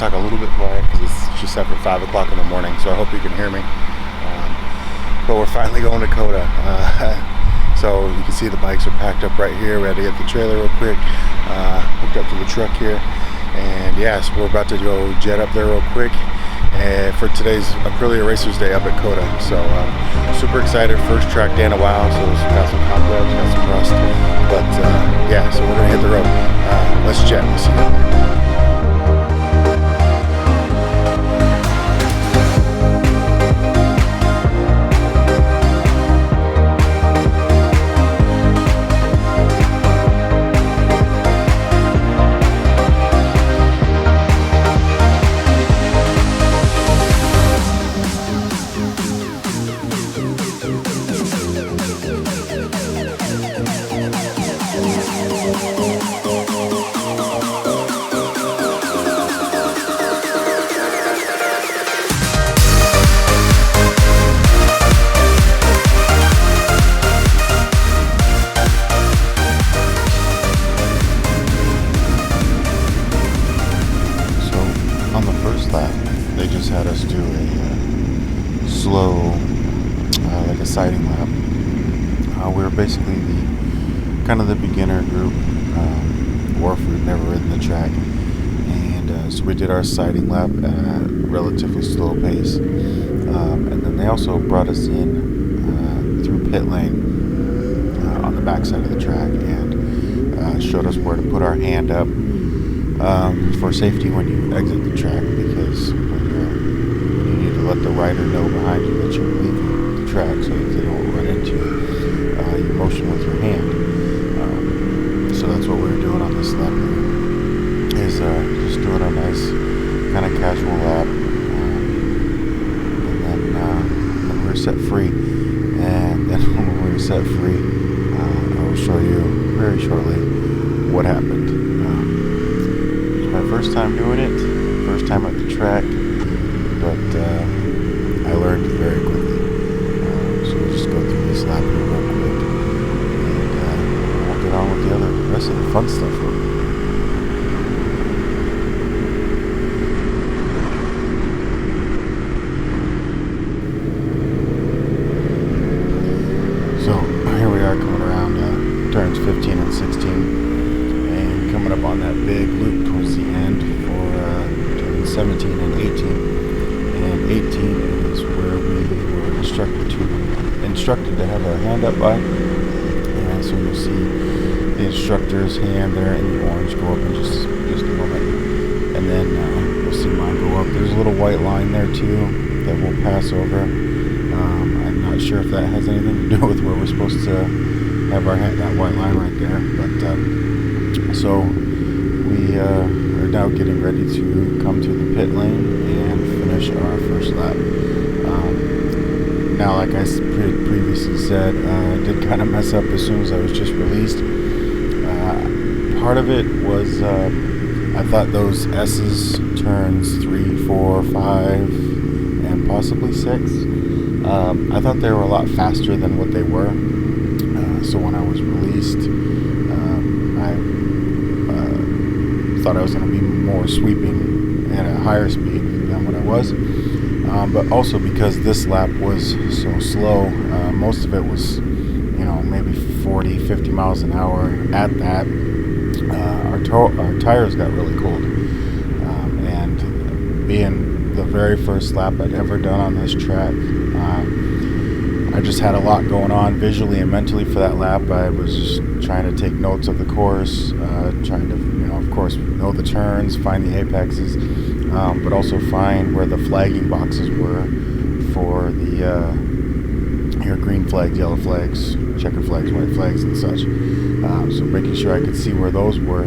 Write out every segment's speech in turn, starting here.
talk a little bit quiet because it's just after 5 o'clock in the morning, so I hope you can hear me. But we're finally going to COTA. So you can see the bikes are packed up right here. We had to get the trailer real quick, hooked up to the truck here. And yes, we're about to go jet up there real quick for today's Aprilia Racers Day up at COTA. So super excited. First track day in a while, so got some cobwebs, got some rust. But yeah, so we're gonna hit the road. Let's jet. We'll see you there. On the first lap, they just had us do a slow, like a sighting lap. We were basically the beginner group, or if we've never ridden the track, and so we did our sighting lap at a relatively slow pace. And then they also brought us in through pit lane on the back side of the track and showed us where to put our hand up. For safety when you exit the track, because you need to let the rider know behind you that you're leaving the track so that they don't run into you. You motion with your hand. So that's what we were doing on this lap here, is just doing a nice kind of casual lap. And then we were set free. And then when we were set free, I will show you very shortly what happened. My first time doing it, first time at the track, but I learned very quickly. So we'll just go through this lap here real quick, and we'll get on with the rest of the fun stuff. So here we are coming around turns 15 and 16. Coming up on that big loop towards the end for turns 17 and 18. And 18 is where we were instructed to have our hand up by. And so you'll see the instructor's hand there in the orange go up in just a moment. And then you'll see mine go up. There's a little white line there too that we'll pass over. I'm not sure if that has anything to do with where we're supposed to have our hand, that white line right there. But so we are now getting ready to come to the pit lane and finish our first lap. Now, like I previously said, I did kind of mess up as soon as I was just released. Part of it was I thought those S's, turns 3, 4, 5, and possibly 6, I thought they were a lot faster than what they were. So when I was released, I thought I was going to be more sweeping at a higher speed than what I was, but also because this lap was so slow, most of it was, maybe 40, 50 miles an hour at that. Our tires got really cold, and being the very first lap I'd ever done on this track, I just had a lot going on visually and mentally for that lap. I was just trying to take notes of the course, trying to, of course, know the turns, find the apexes, but also find where the flagging boxes were for the your green flags, yellow flags, checkered flags, white flags, and such. So making sure I could see where those were,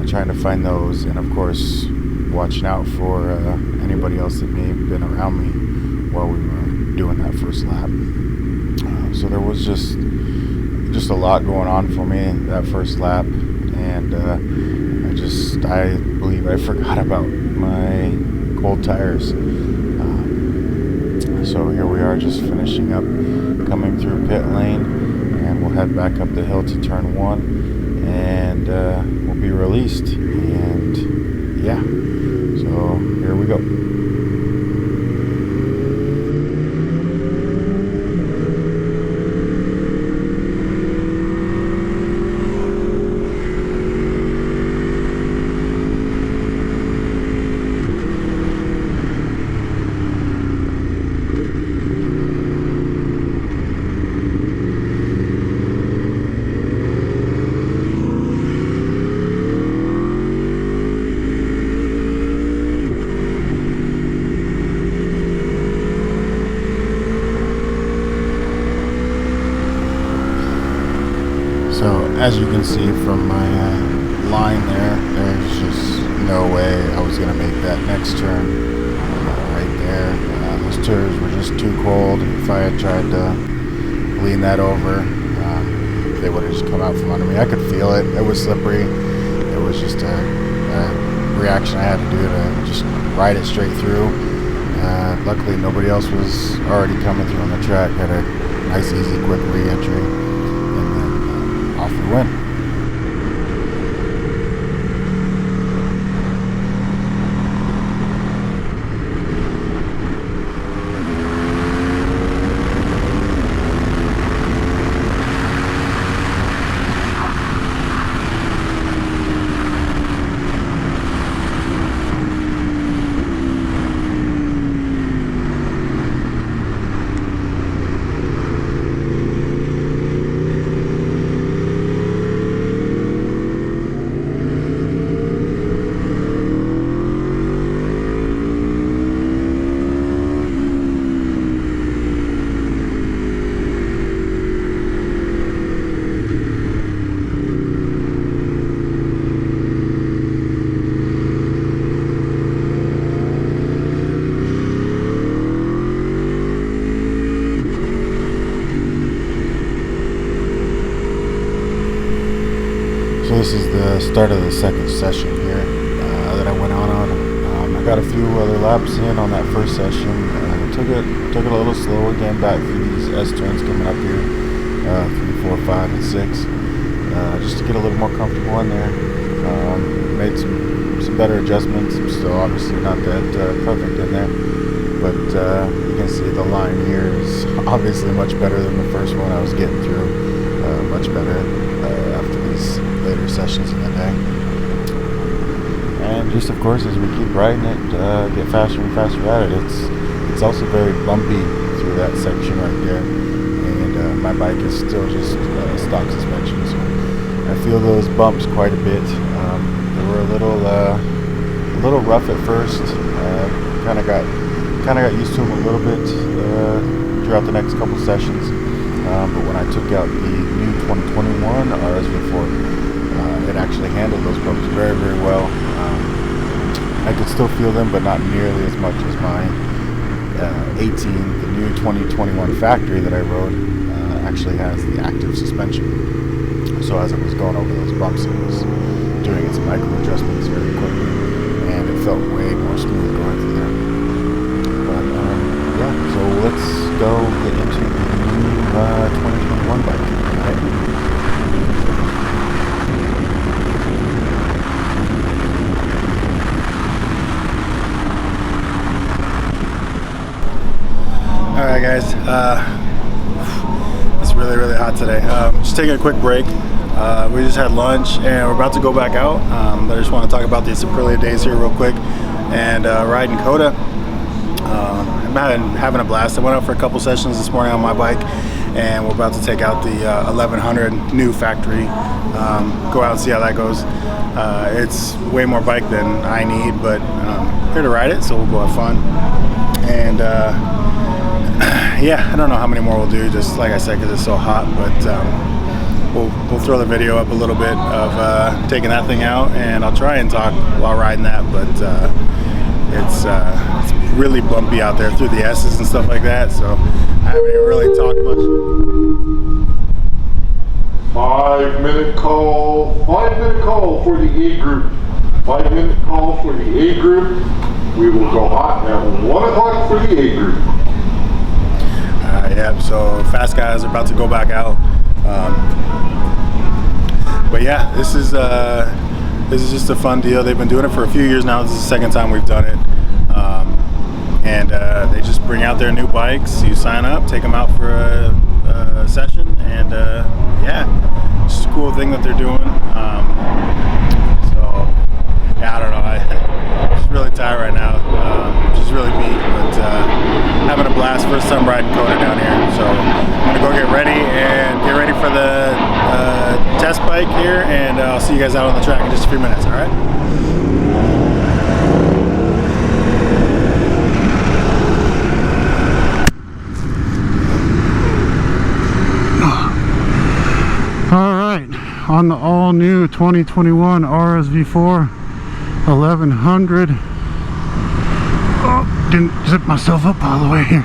trying to find those, and of course watching out for anybody else that may have been around me while we were doing that first lap. So there was just a lot going on for me that first lap, and I believe I forgot about my cold tires. So here we are, just finishing up, coming through pit lane, and we'll head back up the hill to turn 1, and we'll be released. And yeah, so go. So as you can see from my line there's just no way I was going to make that next turn right there. Those turns were just too cold. If I had tried to lean that over, they would have just come out from under me. I could feel it. It was slippery. It was just a reaction I had to do to just ride it straight through. Luckily nobody else was already coming through on the track. Had a nice, easy, quick re-entry. Off we went. So this is the start of the second session here that I went on. I got a few other laps in on that first session. Took it a little slow again back through these S turns coming up here, 3, 4, 5, and 6, just to get a little more comfortable in there. Made some better adjustments. I'm still obviously not that perfect in there, but you can see the line here is obviously much better than the first one I was getting through. Much better after these later sessions in the day. And just of course as we keep riding it, get faster and faster at it. It's also very bumpy through that section right there, and my bike is still just stock suspension, so I feel those bumps quite a bit. They were a little rough at first. Kind of got used to them a little bit throughout the next couple sessions. But when I took out the new 2021 RSV4, it actually handled those bumps very, very well. I could still feel them, but not nearly as much as my 18. The new 2021 factory that I rode actually has the active suspension. So as it was going over those bumps, it was doing its micro adjustments very quickly, and it felt way more smooth going through there. But yeah, so let's go get into the new 2021 bike. Alright guys, it's really, really hot today. Just taking a quick break. We just had lunch and we're about to go back out. But I just want to talk about these Aprilia days here real quick and riding COTA. I'm having a blast. I went out for a couple sessions this morning on my bike, and we're about to take out the 1100 new factory, go out and see how that goes. It's way more bike than I need, but here to ride it, so we'll go have fun. And yeah, I don't know how many more we'll do, just like I said, because it's so hot, but we'll throw the video up a little bit of taking that thing out, and I'll try and talk while riding that, but it's really bumpy out there through the S's and stuff like that, so I haven't even really talked much. 5-minute call for the A group. 5-minute call for the A group. We will go hot at 1 o'clock for the A group. Yeah, so fast guys are about to go back out. But yeah, this is just a fun deal. They've been doing it for a few years now. This is the second time we've done it. and they just bring out their new bikes. You sign up, take them out for a session, and yeah, it's just a cool thing that they're doing. So yeah, I don't know, I'm just really tired right now, just really beat, but having a blast. First time riding COTA down here, so I'm gonna go get ready for the test bike here, and I'll see you guys out on the track in just a few minutes. All right. On the all-new 2021 RSV4 1100. Oh, didn't zip myself up all the way here.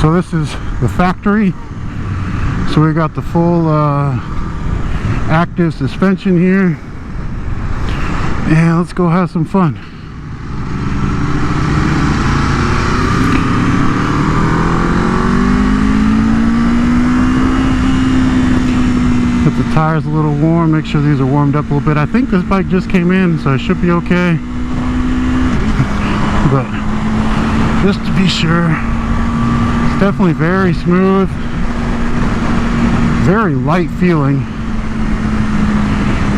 So this is the factory. So we got the full active suspension here. And let's go have some fun. Get the tires a little warm, make sure these are warmed up a little bit. I think this bike just came in, so it should be okay. But just to be sure, it's definitely very smooth, very light feeling.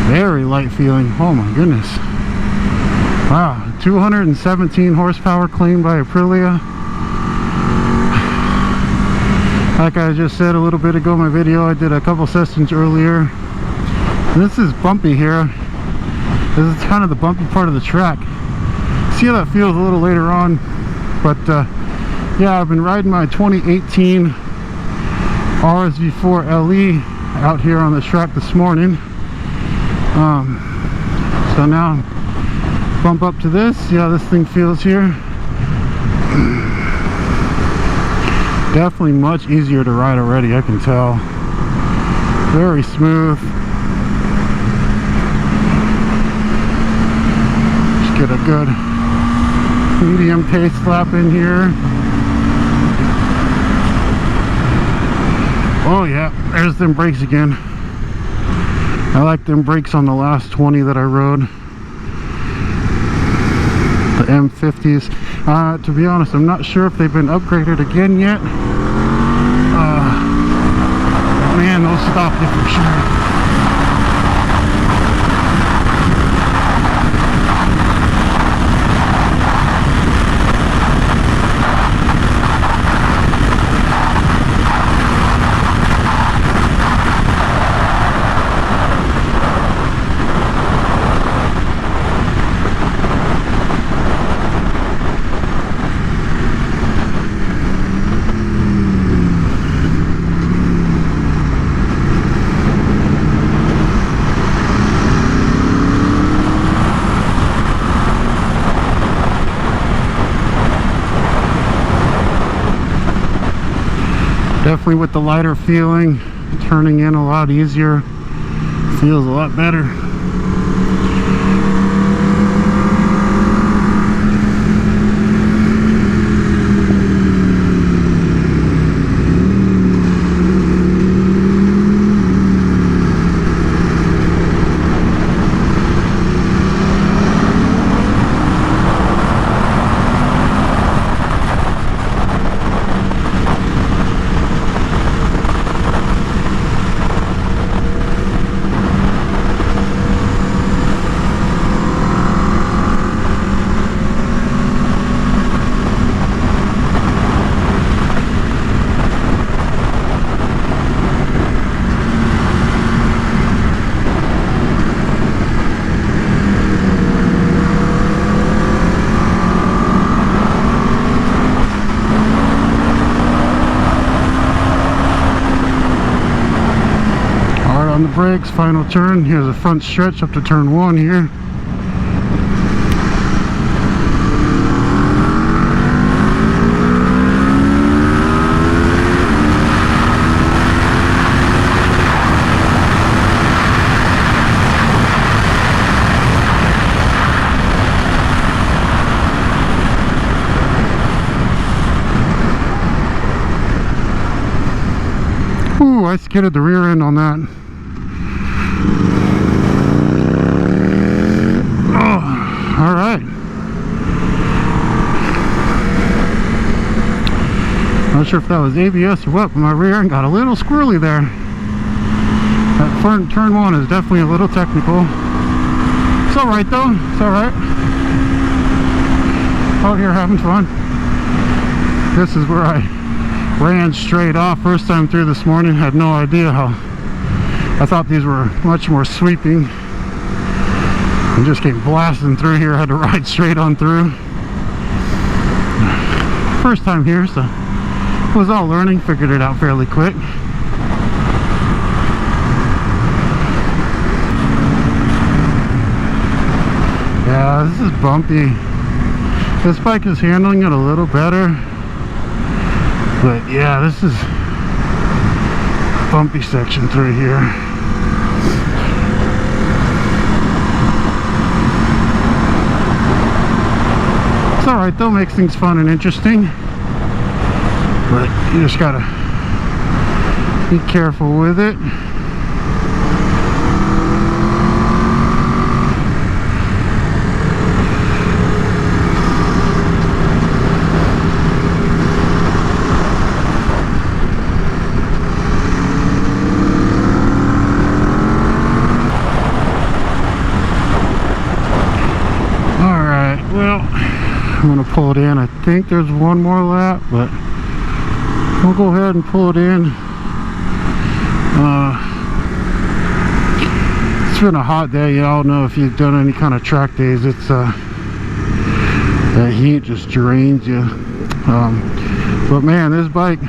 Very light feeling. Oh my goodness. Wow, 217 horsepower claimed by Aprilia. Like I just said a little bit ago in my video, I did a couple sessions earlier. This is bumpy here. This is kind of the bumpy part of the track. See how that feels a little later on. But yeah, I've been riding my 2018 RSV4 LE out here on the track this morning. So now bump up to this, see how this thing feels here. Definitely much easier to ride already, I can tell. Very smooth. Just get a good medium pace lap in here. Oh yeah, there's them brakes again. I like them brakes on the last 20 that I rode. The M50s. To be honest, I'm not sure if they've been upgraded again yet. Man, those stopped it for sure. Definitely with the lighter feeling, turning in a lot easier, feels a lot better. On the brakes, final turn. Here's a front stretch up to turn 1 here. Ooh, I skidded the rear end on that. All right. sure if that was ABS or what, but my rear end got a little squirrely there. That front turn one is definitely a little technical. It's alright though, it's alright. Out here having fun. This is where I ran straight off first time through this morning. Had no idea how. I thought these were much more sweeping. And just came blasting through here. I had to ride straight on through. First time here, so was all learning. Figured it out fairly quick. Yeah, this is bumpy. This bike is handling it a little better, but yeah, this is a bumpy section through here. It's alright though, makes things fun and interesting, but you just gotta be careful with it. I'm gonna pull it in. I think there's one more lap, but we'll go ahead and pull it in. It's been a hot day. Y'all know if you've done any kind of track days, it's that heat just drains you. But man, this bike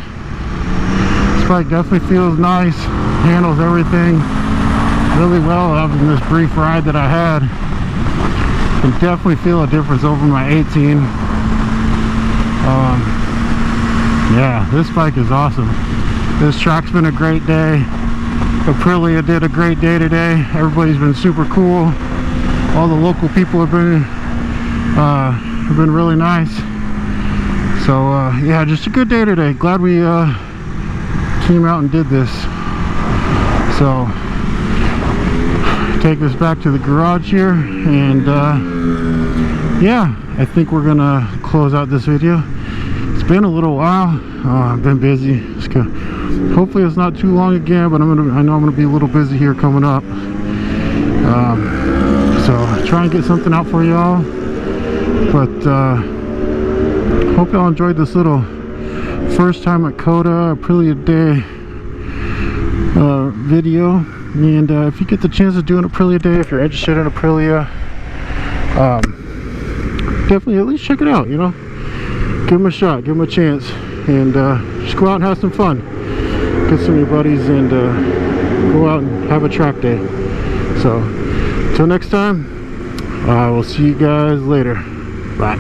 definitely feels nice, handles everything really well. Other than this brief ride that I had, can definitely feel a difference over my 18. Yeah, this bike is awesome. This track's been a great day. Aprilia did a great day today. Everybody's been super cool. All the local people have been really nice. So yeah, just a good day today. Glad we came out and did this. So take this back to the garage here, and yeah, I think we're gonna close out this video. It's been a little while. I've been busy. Hopefully it's not too long again, but I know I'm gonna be a little busy here coming up. So try and get something out for y'all. But hope y'all enjoyed this little first time at COTA Aprilia Day video. And if you get the chance to do an Aprilia Day, if you're interested in Aprilia, definitely at least check it out, you know. Give them a shot, give them a chance, and just go out and have some fun. Get some of your buddies and go out and have a track day. So, until next time, I will see you guys later. Bye.